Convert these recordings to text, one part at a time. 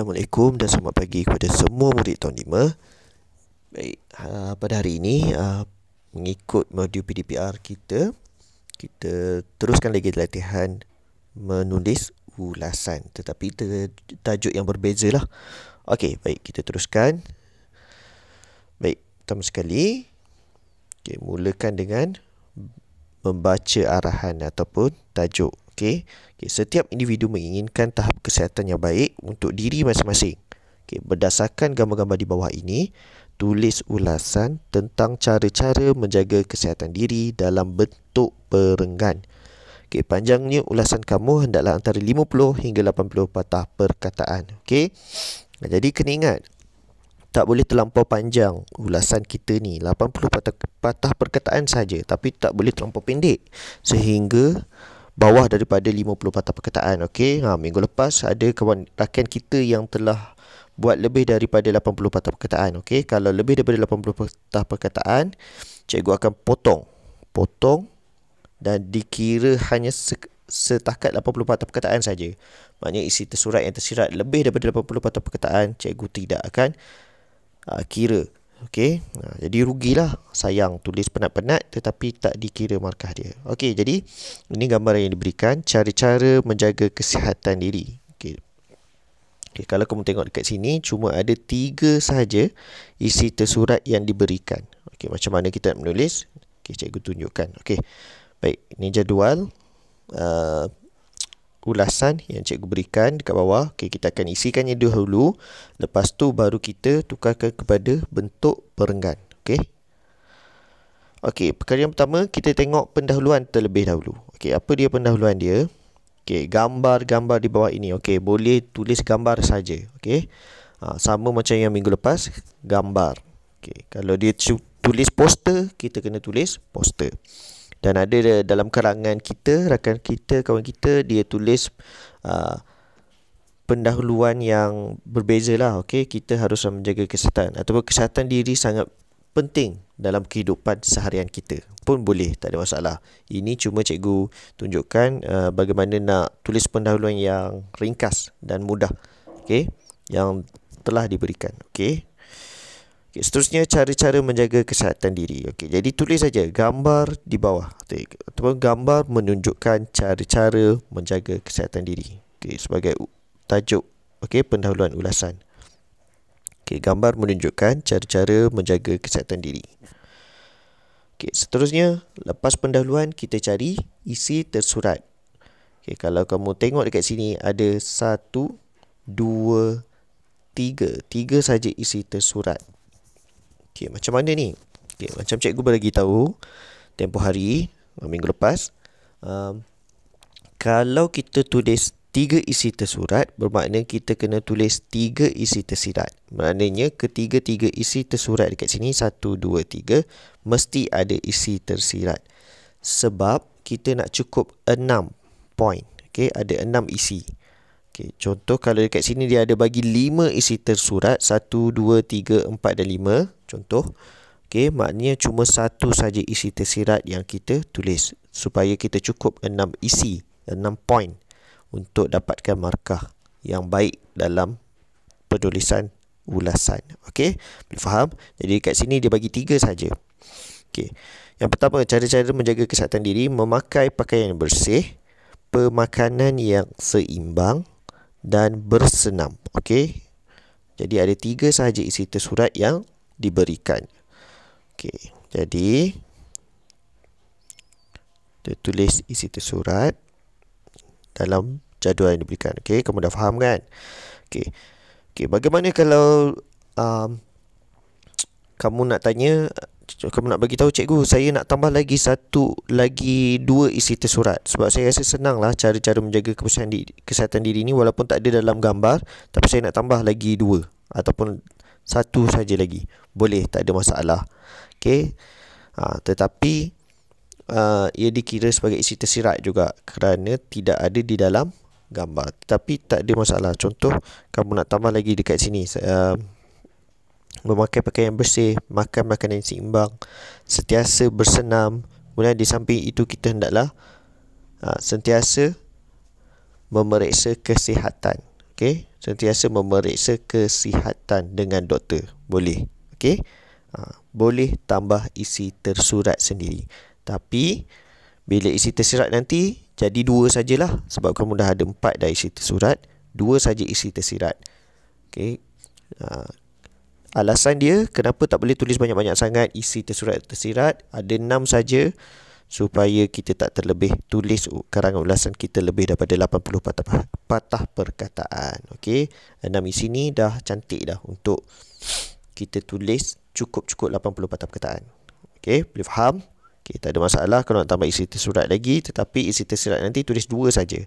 Assalamualaikum dan selamat pagi kepada semua murid tahun 5. Baik, pada hari ini mengikut modul PDPR kita teruskan lagi latihan menulis ulasan, tetapi tajuk yang berbeza lah. Okey, baik, kita teruskan. Baik, pertama sekali mulakan dengan membaca arahan ataupun tajuk. Okey, setiap individu menginginkan tahap kesihatan yang baik untuk diri masing-masing. Berdasarkan gambar-gambar di bawah ini, tulis ulasan tentang cara-cara menjaga kesihatan diri dalam bentuk perenggan. Panjangnya ulasan kamu hendaklah antara 50 hingga 80 patah perkataan. Jadi kena ingat, tak boleh terlampau panjang ulasan kita ni, 80 patah perkataan saja, tapi tak boleh terlampau pendek sehingga bawah daripada 50 patah perkataan. Minggu lepas ada kawan rakan kita yang telah buat lebih daripada 80 patah perkataan. Kalau lebih daripada 80 patah perkataan, cikgu akan potong dan dikira hanya setakat 80 patah perkataan saja. Maknanya isi tersurat yang tersirat lebih daripada 80 patah perkataan, cikgu tidak akan kira. Jadi rugilah, sayang, tulis penat-penat tetapi tak dikira markah dia. Jadi ini gambaran yang diberikan, cara-cara menjaga kesihatan diri. Kalau kamu tengok dekat sini, cuma ada 3 sahaja isi tersurat yang diberikan. Macam mana kita nak menulis? Cikgu tunjukkan. Baik, ini jadual ulasan yang cikgu berikan dekat bawah. Kita akan isikannya dahulu, lepas tu baru kita tukarkan kepada bentuk perenggan. Perkara yang pertama, kita tengok pendahuluan terlebih dahulu. Apa dia pendahuluan dia? Gambar-gambar di bawah ini. Boleh tulis gambar saja. Sama macam yang minggu lepas, gambar. Kalau dia tulis poster, kita kena tulis poster. Dan ada dalam kalangan kita, rakan kita, kawan kita, dia tulis pendahuluan yang berbeza lah. Kita harus menjaga kesihatan ataupun kesihatan diri sangat penting dalam kehidupan seharian kita. Pun boleh, tak ada masalah. Ini cuma cikgu tunjukkan bagaimana nak tulis pendahuluan yang ringkas dan mudah. Yang telah diberikan. Seterusnya, cara-cara menjaga kesihatan diri. Jadi tulis saja gambar di bawah ataupun gambar menunjukkan cara-cara menjaga kesihatan diri sebagai tajuk pendahuluan ulasan. Gambar menunjukkan cara-cara menjaga kesihatan diri. Seterusnya, lepas pendahuluan kita cari isi tersurat. Kalau kamu tengok dekat sini ada 1, 2, 3 saja isi tersurat. Macam mana ni? Macam cikgu bagi tahu tempoh hari minggu lepas, kalau kita tulis 3 isi tersurat, bermakna kita kena tulis 3 isi tersirat. Maknanya ketiga-tiga isi tersurat dekat sini, 1, 2, 3, mesti ada isi tersirat. Sebab kita nak cukup 6 point. Ada 6 isi. Contoh kalau dekat sini dia ada bagi 5 isi tersurat, 1, 2, 3, 4 dan 5. Contoh. Maknanya cuma 1 saja isi tersirat yang kita tulis supaya kita cukup 6 isi, 6 point untuk dapatkan markah yang baik dalam penulisan ulasan. Boleh faham? Jadi kat sini dia bagi 3 saja. Yang pertama, cara-cara menjaga kesihatan diri: memakai pakaian yang bersih, pemakanan yang seimbang dan bersenam. Jadi ada 3 sahaja isi tersurat yang diberikan. Jadi kita tulis isi tersurat dalam jadual yang diberikan. Kamu dah faham kan? Bagaimana kalau kamu nak tanya, kamu nak bagi tahu cikgu, saya nak tambah lagi 2 isi tersurat. Sebab saya rasa senang lah cara-cara menjaga kesihatan diri ni, walaupun tak ada dalam gambar, tapi saya nak tambah lagi 2 ataupun 1 saja lagi. Boleh, tak ada masalah. Tetapi ia dikira sebagai isi tersirat juga kerana tidak ada di dalam gambar. Tapi tak ada masalah. Contoh, kamu nak tambah lagi dekat sini, memakai pakaian bersih, makan makanan yang seimbang, sentiasa bersenam. Kemudian di samping itu kita hendaklah sentiasa memeriksa kesihatan. sentiasa memeriksa kesihatan dengan doktor. Boleh. Okey. Boleh tambah isi tersurat sendiri. Tapi bila isi tersirat nanti jadi 2 sajalah, sebab kamu dah ada 4 dah isi tersurat, 2 saja isi tersirat. Okey. Alasan dia kenapa tak boleh tulis banyak-banyak sangat isi tersirat ada 6 saja, supaya kita tak terlebih tulis karangan ulasan kita lebih daripada 80 patah perkataan. Okey. 6 isi ni dah cantik dah untuk kita tulis cukup 80 patah perkataan. Okey, boleh faham? Okey, tak ada masalah kalau nak tambah isi tersurat lagi, tetapi isi tersirat nanti tulis 2 saja.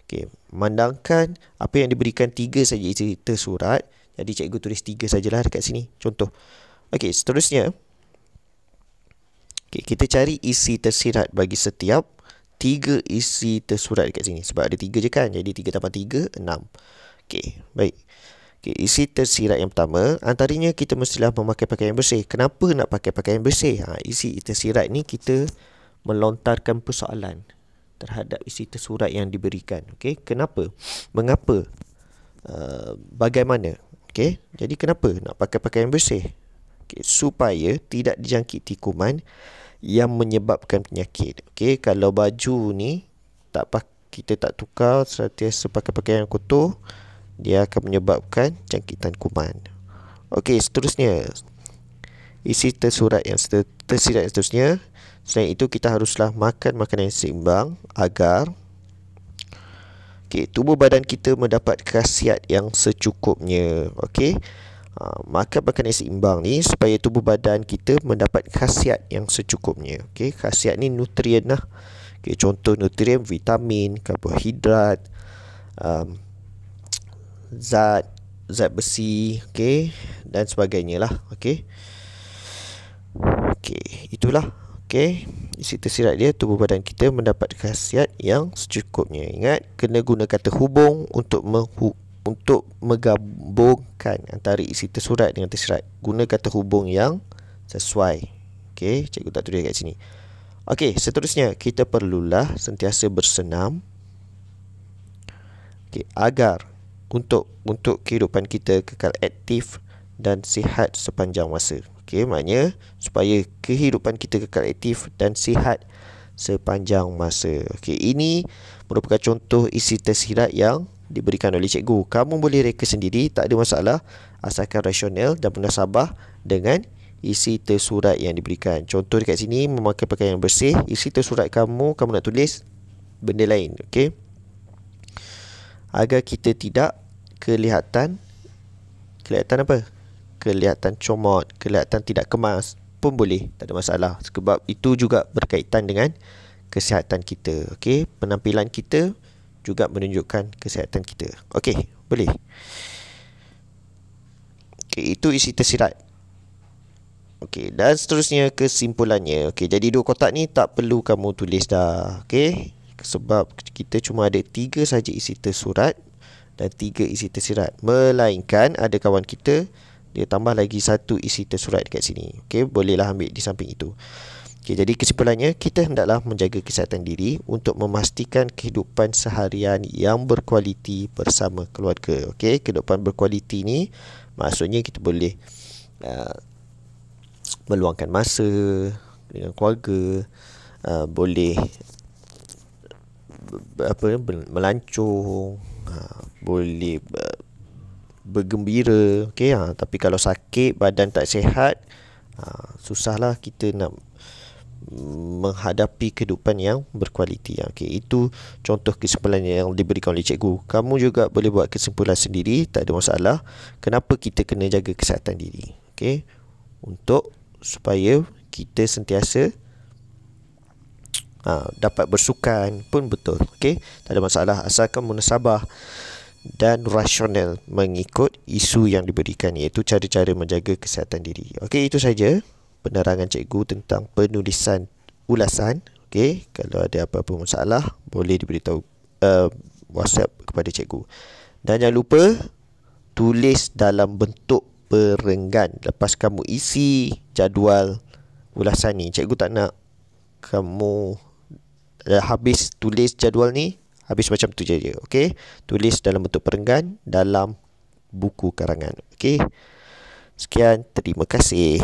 Okey, memandangkan apa yang diberikan 3 saja isi tersurat, jadi cikgu tulis 3 sajalah dekat sini. Contoh. Okey, seterusnya kita cari isi tersirat bagi setiap 3 isi tersurat dekat sini. Sebab ada 3 je kan, jadi 3 tambah 3, 6. Okey, baik. Okay, isi tersirat yang pertama, antaranya kita mestilah memakai pakaian bersih. Kenapa nak pakai pakaian bersih? Isi tersirat ni kita melontarkan persoalan terhadap isi tersurat yang diberikan. Okey, kenapa? Mengapa? Bagaimana? Okey, jadi kenapa nak pakai pakaian bersih? Okay, supaya tidak dijangkiti kuman yang menyebabkan penyakit. Okey, kalau baju ni kita tak tukar, sentiasa pakai pakaian yang kotor, dia akan menyebabkan jangkitan kuman. Okey, seterusnya isi tersirat yang seterusnya. Selain itu, kita haruslah makan makanan yang seimbang agar tubuh badan kita mendapat khasiat yang secukupnya. Okey, makan makanan yang seimbang ni supaya tubuh badan kita mendapat khasiat yang secukupnya. Okey, khasiat ni nutrien lah. Okey, contoh nutrien vitamin, karbohidrat, zat besi, okey, dan sebagainya lah. Okey, itulah. Okey, isi tersirat dia, tubuh badan kita mendapat khasiat yang secukupnya. Ingat, kena guna kata hubung untuk menggabungkan antara isi tersurat dengan tersirat. Guna kata hubung yang sesuai. Okey, cikgu tak tulis kat sini. Okey, seterusnya kita perlulah sentiasa bersenam, agar untuk kehidupan kita kekal aktif dan sihat sepanjang masa. Okey, maknanya supaya kehidupan kita kekal aktif dan sihat sepanjang masa. Okey, ini merupakan contoh isi tersirat yang diberikan oleh cikgu. Kamu boleh reka sendiri, tak ada masalah, asalkan rasional dan munasabah dengan isi tersurat yang diberikan. Contoh dekat sini, memakai pakaian yang bersih. Isi tersurat kamu nak tulis benda lain. Okey, agar kita tidak kelihatan apa? Kelihatan comot, kelihatan tidak kemas pun boleh, tak ada masalah. Sebab itu juga berkaitan dengan kesihatan kita. Okey, penampilan kita juga menunjukkan kesihatan kita. Okey, boleh. Okey, itu isi tersirat. Okey, dan seterusnya kesimpulannya. Okey, jadi 2 kotak ni tak perlu kamu tulis dah. Okey, sebab kita cuma ada 3 saja isi tersurat dan 3 isi tersirat. Melainkan ada kawan kita, dia tambah lagi 1 isi tersurat dekat sini. Okey, bolehlah ambil di samping itu. Okey, jadi kesimpulannya, kita hendaklah menjaga kesihatan diri untuk memastikan kehidupan seharian yang berkualiti bersama keluarga. Okey, kehidupan berkualiti ni maksudnya kita boleh meluangkan masa dengan keluarga, boleh melancong, boleh bergembira. Okey, tapi kalau sakit, badan tak sihat, susahlah kita nak menghadapi kehidupan yang berkualiti. Okey, itu contoh kesimpulan yang diberikan oleh cikgu. Kamu juga boleh buat kesimpulan sendiri, tak ada masalah. Kenapa kita kena jaga kesihatan diri? Okey, supaya kita sentiasa dapat bersukan pun betul. Okey, tak ada masalah, asalkan munasabah dan rasional mengikut isu yang diberikan, iaitu cara-cara menjaga kesihatan diri. Okey, itu saja penerangan cikgu tentang penulisan ulasan. Okey, kalau ada apa-apa masalah boleh diberitahu WhatsApp kepada cikgu. Dan jangan lupa tulis dalam bentuk perenggan. Lepas kamu isi jadual ulasan ni, cikgu tak nak kamu habis tulis jadual ni habis macam tu je. Okey, tulis dalam bentuk perenggan dalam buku karangan. Okey. Sekian, terima kasih.